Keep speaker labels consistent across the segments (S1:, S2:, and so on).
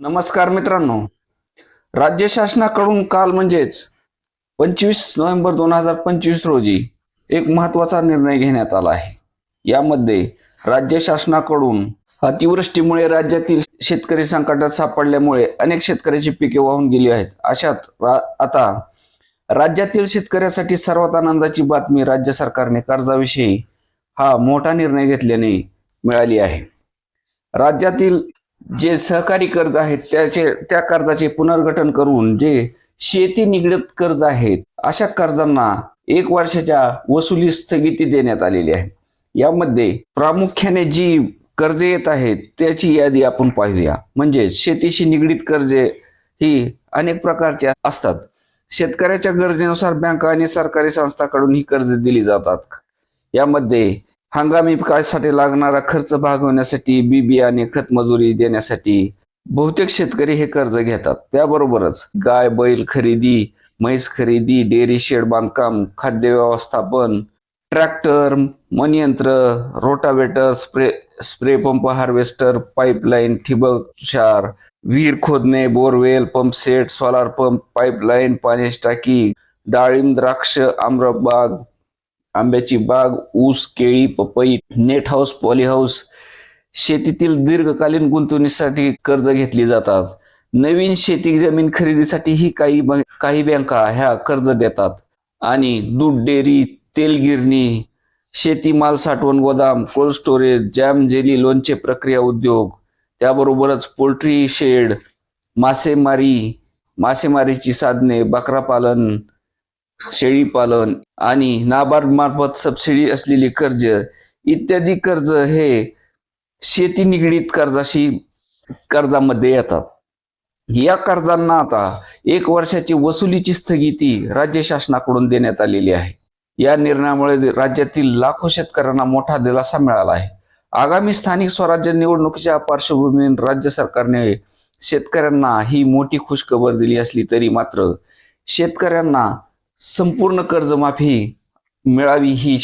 S1: नमस्कार मित्रांनो. राज्य शासनाकडून काल म्हणजेच 25 नोव्हेंबर 2025 रोजी एक महत्त्वाचा निर्णय घेण्यात आला आहे. यामध्ये राज्य शासनाकडून अतिवृष्टीमुळे राज्यातील शेतकरी संकटात सापडल्यामुळे अनेक शेतकऱ्याची पिके वाहून गेली आहेत. अशात आता राज्यातील शेतकऱ्यासाठी सर्वात आनंदाची बातमी राज्य सरकारने कर्जाविषयी हा मोठा निर्णय घेतल्याने मिळाली आहे. राज्यातील जे सहकारी कर्ज आहेत त्या कर्जाचे पुनर्गठन करून जे शेती निगडीत कर्ज आहेत अशा कर्जांना 1 वर्षाच्या वसुली स्थगिती देण्यात आलेली आहे. यामध्ये प्रामुख्याने जी कर्जे येत आहेत त्याची यादी आपण पाहूया. म्हणजे शेतीशी निगडीत कर्जे ही अनेक प्रकारचे असतात. शेतकऱ्याच्या गरजेनुसार बँका आणि सरकारी संस्थांकडून ही कर्ज दिली जातात. यामध्ये हंगामी पिकासाठी लागणारा खर्च भागवण्यासाठी बी बियाणे खत मजुरी देण्यासाठी बहुतेक शेतकरी हे कर्ज घेतात. त्याबरोबरच गाय बैल खरेदी, म्हैस खरेदी, डेअरी शेड बांधकाम, खाद्य व्यवस्थापन, ट्रॅक्टर, मणीयंत्र, rotavator, spray pump, harvester, pipeline, ठिबक तुषार, विहीर खोदणे, borewell, pump set, solar pump, pipeline, पाण्याची टाकी, डाळिंब, द्राक्ष, आम्रबाग, आंब्याची बाग, ऊस, केळी, पपई, नेट हाऊस, पॉली हाऊस, शेतीतील दीर्घकालीन गुंतवणुकीसाठी कर्ज घेतली जातात. नवीन शेती जमीन खरेदीसाठी ही काही बँका ह्या कर्ज देतात. आणि दूध डेअरी, तेल गिरणी, शेतीमाल साठवण गोदाम, कोल्ड स्टोरेज, जॅम, जेली, लोणचे प्रक्रिया उद्योग, त्याबरोबरच पोल्ट्री शेड, मासेमारीची साधने, बकरा पालन, शेळी पालन आणि नाबार्ड मार्फत सबसिडी असलेली कर्ज इत्यादी कर्ज हे शेती निगडीत कर्जामध्ये येतात. या कर्जांना आता 1 वर्षाची वसुलीची स्थगिती राज्य शासनाकडून देण्यात आलेली आहे. या निर्णयामुळे राज्यातील लाखो शेतकऱ्यांना मोठा दिलासा मिळाला आहे. आगामी स्थानिक स्वराज्य निवडणुकीच्या पार्श्वभूमीवर राज्य सरकारने शेतकऱ्यांना ही मोठी खुशखबर दिली असली तरी मात्र शेतकऱ्यांना संपूर्ण कर्जमाफी मिळावी ही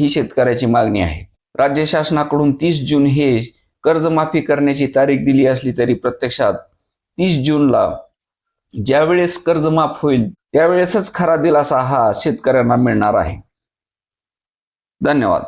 S1: शेतकऱ्याची मागणी आहे. राज्य शासनाकडून 30 जून हे कर्जमाफी करण्याची तारीख दिली असली तरी प्रत्यक्षात 30 जूनला ज्यावेळेस कर्जमाफ होईल त्यावेळेसच खरा दिलासा हा शेतकऱ्यांना मिळणार आहे. धन्यवाद.